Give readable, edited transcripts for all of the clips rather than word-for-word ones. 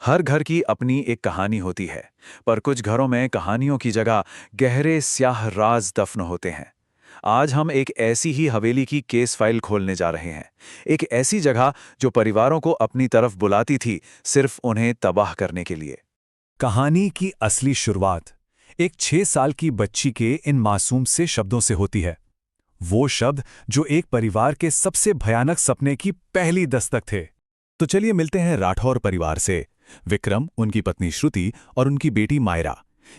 हर घर की अपनी एक कहानी होती है, पर कुछ घरों में कहानियों की जगह गहरे स्याह राज दफन होते हैं। आज हम एक ऐसी ही हवेली की केस फाइल खोलने जा रहे हैं। एक ऐसी जगह जो परिवारों को अपनी तरफ बुलाती थी, सिर्फ उन्हें तबाह करने के लिए। कहानी की असली शुरुआत एक 6 साल की बच्ची के इन मासूम से शब्दों से होती है। वो शब्द जो एक परिवार के सबसे भयानक सपने की पहली दस्तक थे। तो चलिए मिलते हैं राठौर परिवार से। विक्रम, उनकी पत्नी श्रुति और उनकी बेटी मायरा।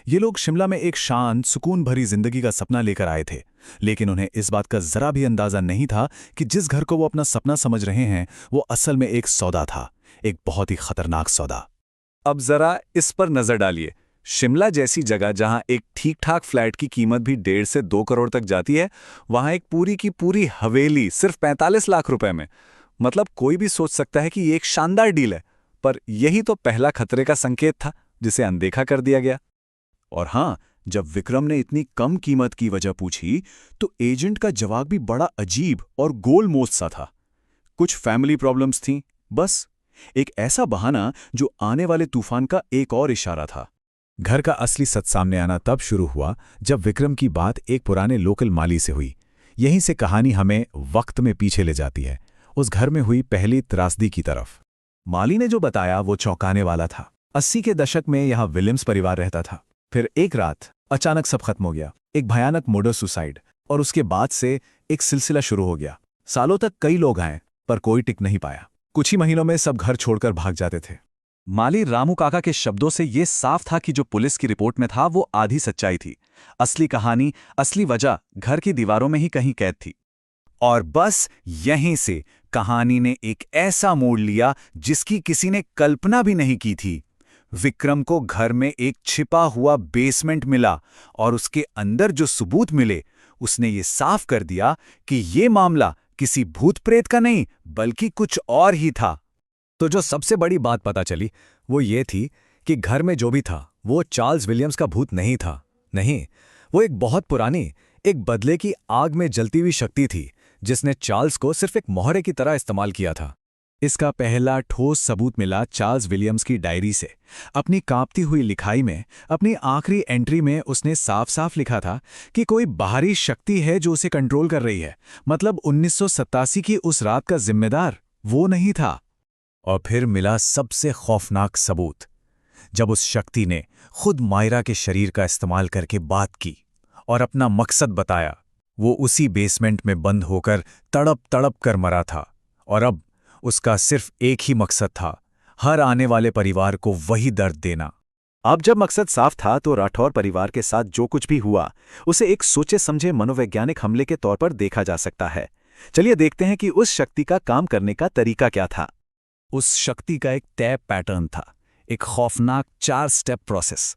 ये लोग शिमला में एक शांत, सुकून भरी जिंदगी का सपना लेकर आए थे, लेकिन उन्हें इस बात का जरा भी अंदाजा नहीं था कि जिस घर को वो अपना सपना समझ रहे हैं, वो असल में एक सौदा था, एक बहुत ही खतरनाक सौदा। अब जरा इस पर नजर डालिए। शिमला जैसी जगह जहां एक ठीक ठाक फ्लैट की कीमत भी 1.5 से 2 करोड़ तक जाती है, वहां एक पूरी की पूरी हवेली सिर्फ 45 लाख रुपए में। मतलब कोई भी सोच सकता है कि ये एक शानदार डील है, पर यही तो पहला खतरे का संकेत था जिसे अनदेखा कर दिया गया। और हां, जब विक्रम ने इतनी कम कीमत की वजह पूछी, तो एजेंट का जवाब भी बड़ा अजीब और गोलमोल सा था। कुछ फैमिली प्रॉब्लम्स थीं, बस। एक ऐसा बहाना जो आने वाले तूफान का एक और इशारा था। घर का असली सच सामने आना तब शुरू हुआ जब विक्रम की बात एक पुराने लोकल माली से हुई। यहीं से कहानी हमें वक्त में पीछे ले जाती है, उस घर में हुई पहली त्रासदी की तरफ। माली ने जो बताया वो चौंकाने वाला था। 80 के दशक में यहाँ विलियम्स परिवार रहता था। फिर एक रात अचानक सब खत्म हो गया। एक भयानक मर्डर सुसाइड, और उसके बाद से एक सिलसिला शुरू हो गया। सालों तक कई लोग आए, पर कोई टिक नहीं पाया। कुछ ही महीनों में सब घर छोड़कर भाग जाते थे। माली रामू काका के शब्दों से ये साफ था कि जो पुलिस की रिपोर्ट में था वो आधी सच्चाई थी। असली कहानी, असली वजह घर की दीवारों में ही कहीं कैद थी। और बस यहीं से कहानी ने एक ऐसा मोड़ लिया जिसकी किसी ने कल्पना भी नहीं की थी। विक्रम को घर में एक छिपा हुआ बेसमेंट मिला, और उसके अंदर जो सबूत मिले, उसने ये साफ कर दिया कि ये मामला किसी भूत प्रेत का नहीं, बल्कि कुछ और ही था। तो जो सबसे बड़ी बात पता चली वो ये थी कि घर में जो भी था वो चार्ल्स विलियम्स का भूत नहीं था। नहीं, वो एक बहुत पुरानी, एक बदले की आग में जलती हुई शक्ति थी, जिसने चार्ल्स को सिर्फ एक मोहरे की तरह इस्तेमाल किया था। इसका पहला ठोस सबूत मिला चार्ल्स विलियम्स की डायरी से। अपनी कांपती हुई लिखाई में, अपनी आखिरी एंट्री में उसने साफ साफ लिखा था कि कोई बाहरी शक्ति है जो उसे कंट्रोल कर रही है। मतलब 1987 की उस रात का जिम्मेदार वो नहीं था। और फिर मिला सबसे खौफनाक सबूत, जब उस शक्ति ने खुद मायरा के शरीर का इस्तेमाल करके बात की और अपना मकसद बताया। वो उसी बेसमेंट में बंद होकर तड़प तड़प कर मरा था, और अब उसका सिर्फ एक ही मकसद था, हर आने वाले परिवार को वही दर्द देना। अब जब मकसद साफ था, तो राठौर परिवार के साथ जो कुछ भी हुआ उसे एक सोचे समझे मनोवैज्ञानिक हमले के तौर पर देखा जा सकता है। चलिए देखते हैं कि उस शक्ति का काम करने का तरीका क्या था। उस शक्ति का एक तय पैटर्न था, एक खौफनाक 4 स्टेप प्रोसेस।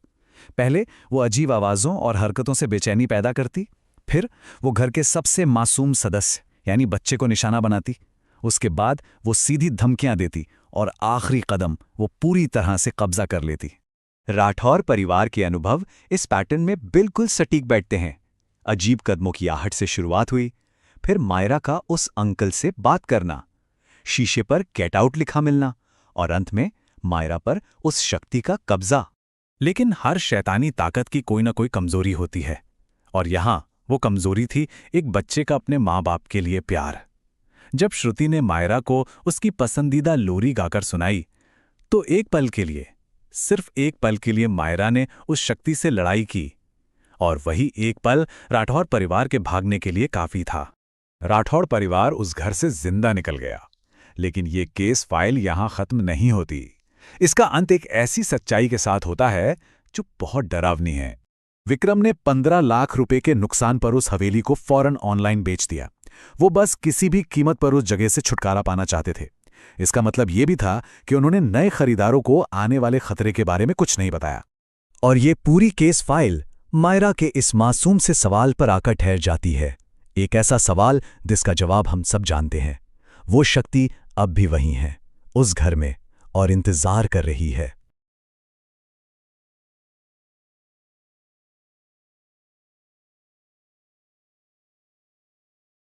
पहले वो अजीब आवाज़ों और हरकतों से बेचैनी पैदा करती, फिर वो घर के सबसे मासूम सदस्य यानी बच्चे को निशाना बनाती, उसके बाद वो सीधी धमकियां देती, और आखिरी कदम वो पूरी तरह से कब्जा कर लेती। राठौर परिवार के अनुभव इस पैटर्न में बिल्कुल सटीक बैठते हैं। अजीब कदमों की आहट से शुरुआत हुई, फिर मायरा का उस अंकल से बात करना, शीशे पर गेट आउट लिखा मिलना, और अंत में मायरा पर उस शक्ति का कब्जा। लेकिन हर शैतानी ताकत की कोई ना कोई कमजोरी होती है, और यहां वो कमजोरी थी एक बच्चे का अपने माँ बाप के लिए प्यार। जब श्रुति ने मायरा को उसकी पसंदीदा लोरी गाकर सुनाई, तो एक पल के लिए, सिर्फ एक पल के लिए मायरा ने उस शक्ति से लड़ाई की, और वही एक पल राठौर परिवार के भागने के लिए काफी था। राठौर परिवार उस घर से जिंदा निकल गया, लेकिन ये केस फाइल यहां खत्म नहीं होती। इसका अंत एक ऐसी सच्चाई के साथ होता है जो बहुत डरावनी है। विक्रम ने 15 लाख रुपए के नुकसान पर उस हवेली को फौरन ऑनलाइन बेच दिया। वो बस किसी भी कीमत पर उस जगह से छुटकारा पाना चाहते थे। इसका मतलब ये भी था कि उन्होंने नए खरीदारों को आने वाले खतरे के बारे में कुछ नहीं बताया। और ये पूरी केस फाइल मायरा के इस मासूम से सवाल पर आकर ठहर जाती है। एक ऐसा सवाल जिसका जवाब हम सब जानते हैं। वो शक्ति अब भी वहीं है, उस घर में, और इंतजार कर रही है।